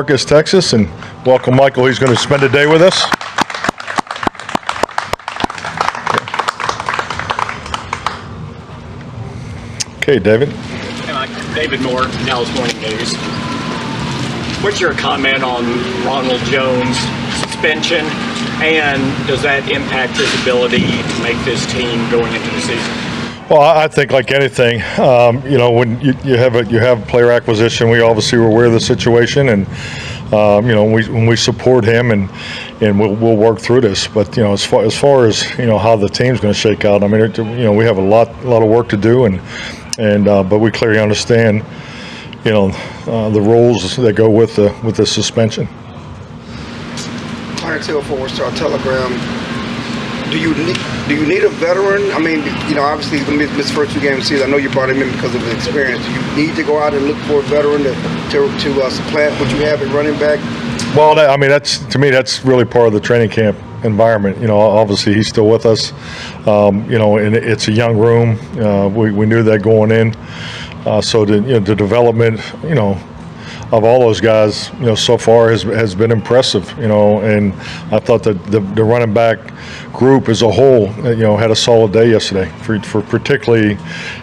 Marcus, Texas, and welcome Michael. He's going to spend a day with us. Okay, David. Hey, Mike. David Moore, Dallas Morning News. What's your comment on Ronald Jones' suspension, and does that impact his ability to make this team going into the season? Well, I think like anything, when you have player acquisition, we obviously were aware of the situation, and when we support him, and we'll work through this. But as far as how the team's going to shake out, I mean, we have a lot of work to do, but we clearly understand, the rules that go with the suspension. Clarence Hill, Forward Star Telegram. Do you need a veteran? I mean, obviously he's going to miss the first 2 games of the season. I know you brought him in because of his experience. Do you need to go out and look for a veteran to supplant what you have at running back? Well, that's really part of the training camp environment. Obviously he's still with us. And it's a young room. We knew that going in. So the development, of all those guys, so far has been impressive. And I thought that the running back group as a whole, had a solid day yesterday for particularly,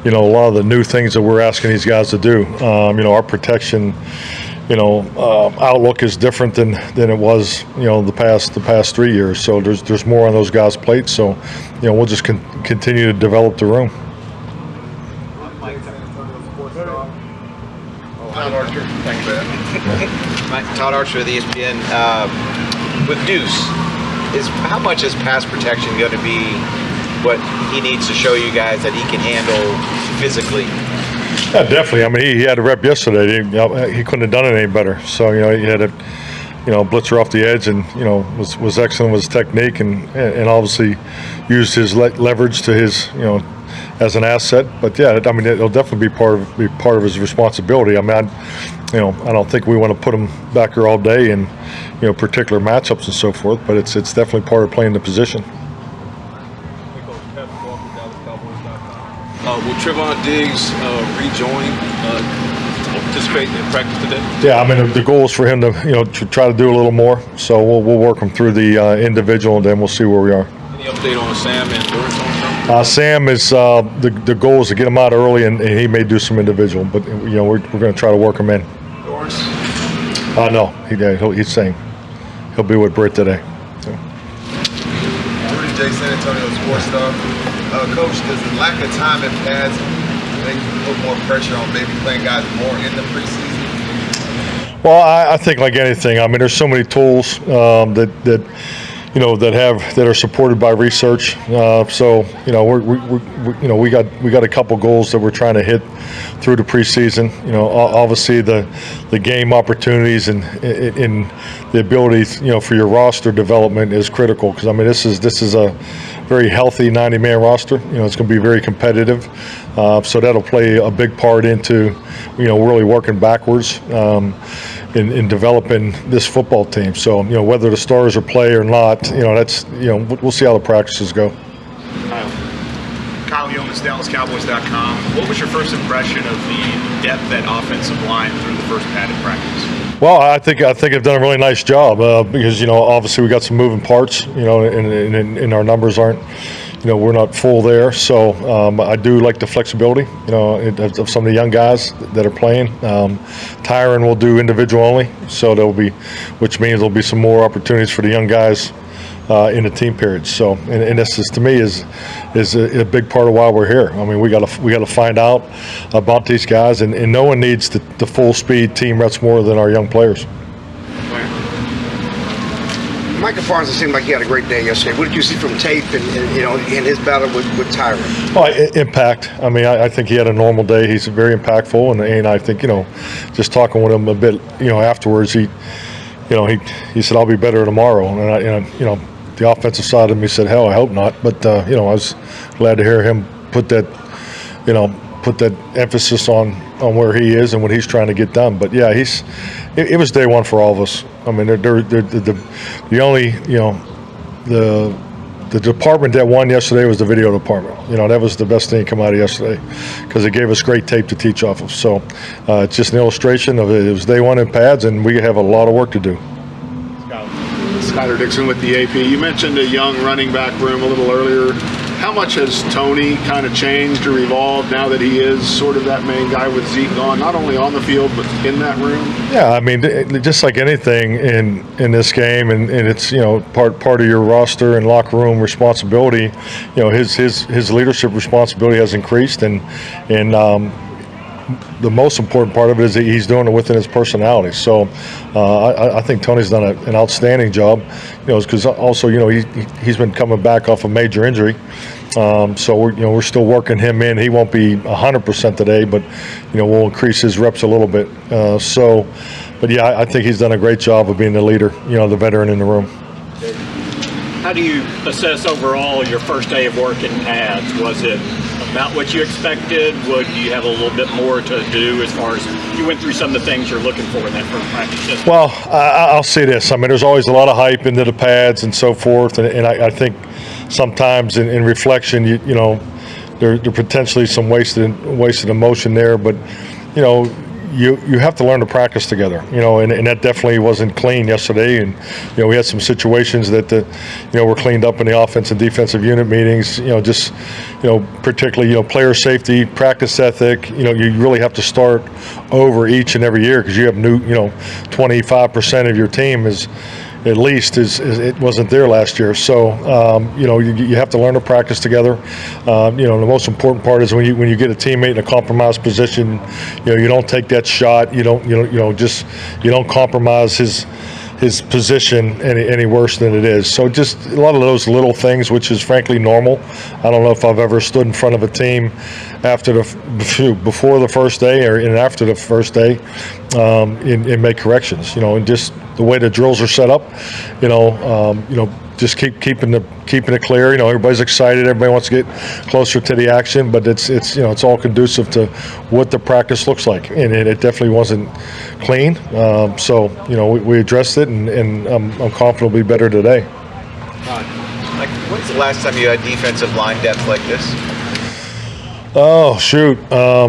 a lot of the new things that we're asking these guys to do. Our protection, outlook is different than it was, the past 3 years. So there's more on those guys' plates. So, we'll just continue to develop the room. Todd Archer. Thanks, man. Todd Archer with ESPN. With Deuce, how much is pass protection going to be what he needs to show you guys that he can handle physically? Yeah, definitely. I mean, he had a rep yesterday. He couldn't have done it any better. So he had a blitzer off the edge, and was excellent with his technique, and obviously used his leverage to his as an asset. But yeah, I mean, it'll definitely be part of his responsibility. I mean, I don't think we want to put him back here all day in particular matchups and so forth. But it's definitely part of playing the position. Will Trevon Diggs rejoin, participate in practice today? Yeah, I mean, the goal is for him to try to do a little more. So we'll work him through the individual, and then we'll see where we are. Any update on Sam and Dorrance? Sam is the goal is to get him out early, and he may do some individual, but we're going to try to work him in. Dorrance? No, he's saying he'll be with Britt today. So. Rudy J. San Antonio Sports Star. Coach, does the lack of time and pads make you put more pressure on maybe playing guys more in the preseason? Well, I think like anything, I mean, there's so many tools that are supported by research. So we got a couple goals that we're trying to hit through the preseason. Obviously the game opportunities and the ability for your roster development is critical, because I mean this is a very healthy 90-man roster. It's going to be very competitive. So that'll play a big part into really working backwards in developing this football team. So whether the stars are play or not, that's we'll see how the practices go. Kyle Youmans, DallasCowboys.com. What was your first impression of the depth at offensive line through the first padded practice? Well, I think I've done a really nice job because obviously we got some moving parts, and our numbers aren't. We're not full there, so I do like the flexibility, of some of the young guys that are playing. Tyron will do individual only, so which means there'll be some more opportunities for the young guys in the team periods. So, and this is, to me, is a big part of why we're here. I mean, we got to find out about these guys, and no one needs the full speed team reps more than our young players. Micah Parsons seemed like he had a great day yesterday. What did you see from tape and in his battle with Tyron? Well, impact. I mean, I think he had a normal day. He's very impactful, and I think just talking with him a bit, afterwards, he said, "I'll be better tomorrow." And the offensive side of me said, "Hell, I hope not." But I was glad to hear him put that emphasis on where he is and what he's trying to get done. But yeah, it was day one for all of us. I mean, the the department that won yesterday was the video department. That was the best thing to come out of yesterday because it gave us great tape to teach off of. So it's just an illustration of it. It was day one in pads, and we have a lot of work to do. Skyler Dixon with the AP. You mentioned a young running back room a little earlier. How much has Tony kind of changed or evolved now that he is sort of that main guy with Zeke gone, not only on the field but in that room? Yeah, I mean, just like anything in this game, and it's part of your roster and locker room responsibility. His leadership responsibility has increased, and the most important part of it is that he's doing it within his personality. So I think Tony's done an outstanding job, because also he's been coming back off a major injury. So we're still working him in. He won't be 100% today, but we'll increase his reps a little bit. But yeah, I think he's done a great job of being the leader, the veteran in the room. How do you assess overall your first day of work in pads? Was it about what you expected? Would you have a little bit more to do as far as you went through some of the things you're looking for in that first practice? Well, I'll say this. I mean, there's always a lot of hype into the pads and so forth, and I think sometimes in reflection, there potentially some wasted emotion there, but you have to learn to practice together, and that definitely wasn't clean yesterday. And we had some situations that were cleaned up in the offense and defensive unit meetings. Particularly player safety, practice ethic. You really have to start over each and every year because you have new. 25% of your team is. At least it wasn't there last year, so you have to learn to practice together. The most important part is when you get a teammate in a compromised position, you don't take that shot. You don't compromise his position any worse than it is. So just a lot of those little things, which is frankly normal. I don't know if I've ever stood in front of a team before the first day or after the first day and make corrections. And just the way the drills are set up, just keeping it clear. Everybody's excited. Everybody wants to get closer to the action, but it's all conducive to what the practice looks like, and it definitely wasn't clean. So we addressed it, and I'm confident it'll be better today. When's the last time you had defensive line depth like this? Oh shoot. I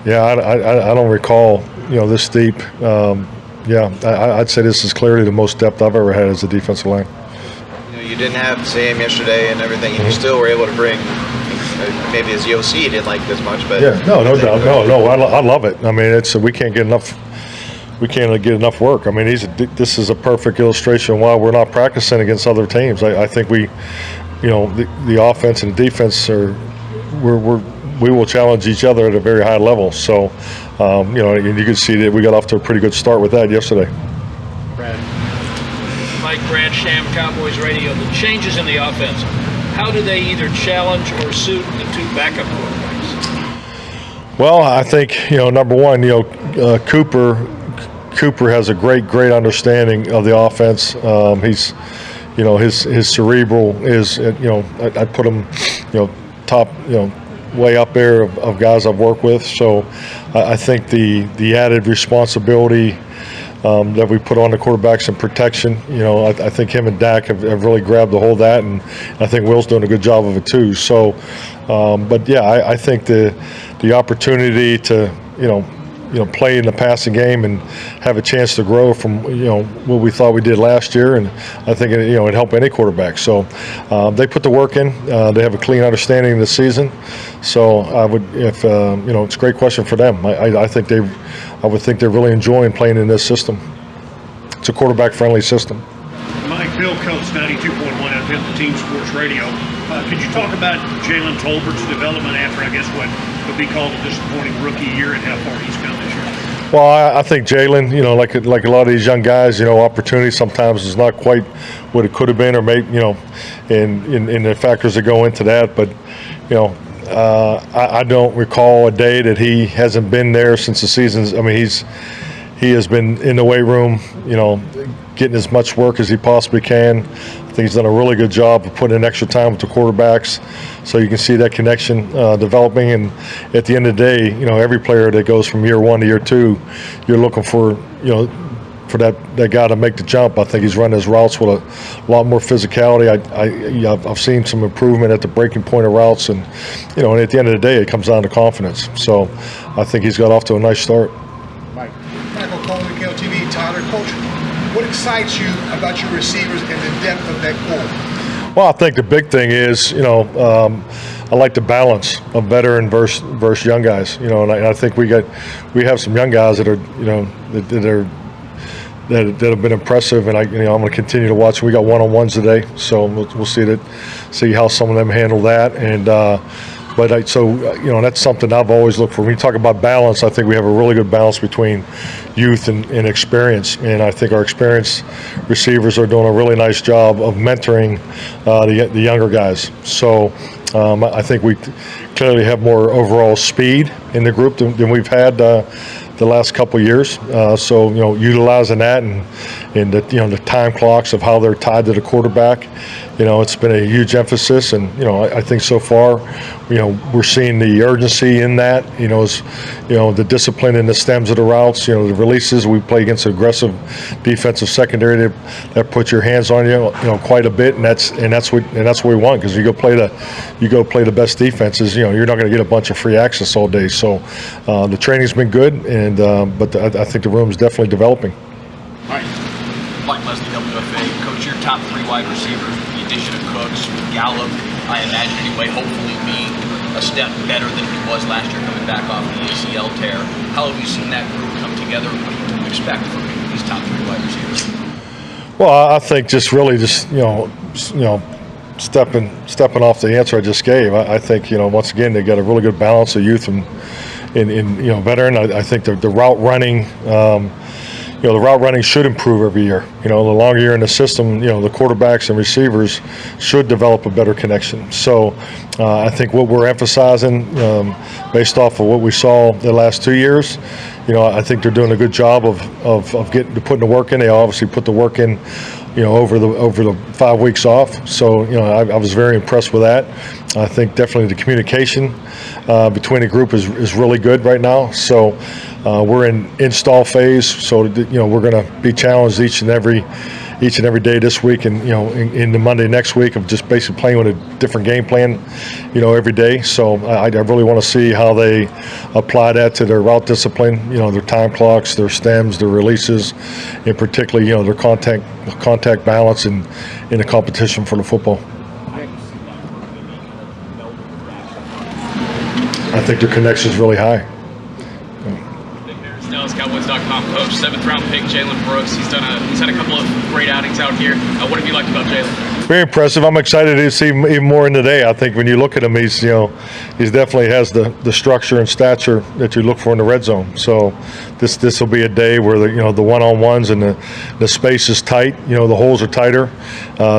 don't recall this deep. I'd say this is clearly the most depth I've ever had as a defensive line. You didn't have Sam yesterday and everything, and you still were able to bring. Maybe as the OC, you didn't like this much, but no doubt, no. I love it. I mean, we can't get enough. We can't get enough work. I mean, this is a perfect illustration of why we're not practicing against other teams. I think we, the offense and the defense we will challenge each other at a very high level. So, and you can see that we got off to a pretty good start with that yesterday. Brad Sham, Cowboys Radio. The changes in the offense, how do they either challenge or suit the two backup quarterbacks? Well, I think number one, Cooper has a great understanding of the offense. He's, his cerebral is, I put him, top, way up there of guys I've worked with. So I think the added responsibility that we put on the quarterbacks in protection, I think him and Dak have really grabbed a hold of that, and I think Will's doing a good job of it too. So, but yeah, I think the opportunity to, play in the passing game and have a chance to grow from, what we thought we did last year, and I think it helped any quarterback. So they put the work in. They have a clean understanding of the season. So I would, it's a great question for them. I would think they're really enjoying playing in this system. It's a quarterback-friendly system. Mike, Bill Coates, 92.1 FM, Team Sports Radio. Could you talk about Jalen Tolbert's development after, I guess, what would be called a disappointing rookie year, and how far he's come this year? Well, I think Jalen, like a lot of these young guys, opportunity sometimes is not quite what it could have been, or maybe, in the factors that go into that. But, I don't recall a day that he hasn't been there since the season's. I mean, he has been in the weight room, getting as much work as he possibly can. I think he's done a really good job of putting in extra time with the quarterbacks, so you can see that connection developing. And at the end of the day, every player that goes from year one to year two, you're looking for for that guy to make the jump. I think he's running his routes with a lot more physicality. I've seen some improvement at the breaking point of routes, and and at the end of the day, it comes down to confidence. So I think he's got off to a nice start. Michael Coleman, KLTV, Tyler. Coach, what excites you about your receivers and the depth of that core? Well, I think the big thing is, I like the balance of veteran versus young guys. And I think we have some young guys that are, that have been impressive, and I'm going to continue to watch. We got one-on-ones today, so we'll see how some of them handle that. And that's something I've always looked for. When you talk about balance, I think we have a really good balance between youth and experience, and I think our experienced receivers are doing a really nice job of mentoring the younger guys. So I think we clearly have more overall speed in the group than we've had the last couple of years. So utilizing that and the time clocks of how they're tied to the quarterback, it's been a huge emphasis. And I think so far, we're seeing the urgency in that. The discipline in the stems of the routes. The releases. We play against an aggressive defensive secondary that puts your hands on you, quite a bit, and that's what we want, because you go play the best defenses. You're not going to get a bunch of free access all day. So the training's been good, and but I think the room's definitely developing. Mike Leslie, WFA. Coach, your top 3 wide receivers, with the addition of Cooks, with Gallup, I imagine anyway, hopefully being a step better than he was last year coming back off the ACL tear. How have you seen that group come together? What do you expect from these top 3 wide receivers? Well, I think stepping off the answer I just gave. I think once again they got a really good balance of youth and veteran. I think the route running. The route running should improve every year. The longer you're in the system, the quarterbacks and receivers should develop a better connection. So I think what we're emphasizing, based off of what we saw the last 2 years, I think they're doing a good job of putting the work in. They obviously put the work in, over the 5 weeks off. So I was very impressed with that. I think definitely the communication between the group is really good right now. So we're in install phase. So we're going to be challenged each and every day this week, and in the Monday next week, of just basically playing with a different game plan, every day. So I really want to see how they apply that to their route discipline, their time clocks, their stems, their releases, and particularly their contact balance in the competition for the football. I think their connection is really high. Cowboys.com. Coach, 7th round pick Jalen Brooks. He's had a couple of great outings out here. What have you liked about Jalen? Very impressive. I'm excited to see him even more in today. I think when you look at him, he's definitely has the structure and stature that you look for in the red zone. So this will be a day where the one-on-ones and the space is tight. The holes are tighter.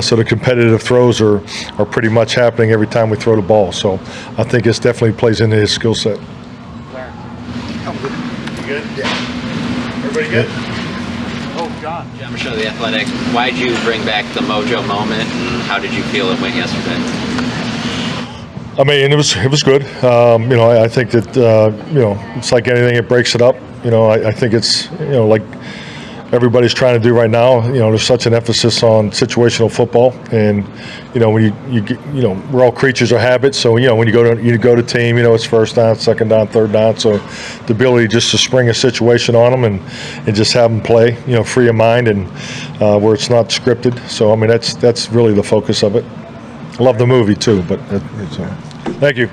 So the competitive throws are pretty much happening every time we throw the ball. So I think this definitely plays into his skill set. Good? Yeah. Everybody good? Oh, John Michelle of The Athletic. Why did you bring back the mojo moment, and how did you feel it went yesterday? I mean, it was good. I think that it's like anything, it breaks it up. I think it's like everybody's trying to do right now. There's such an emphasis on situational football, and when we're all creatures of habit. So when you go to team, it's first down, second down, third down. So the ability just to spring a situation on them and just have them play, free of mind, and where it's not scripted. So I mean that's really the focus of it. I love the movie too, but thank you.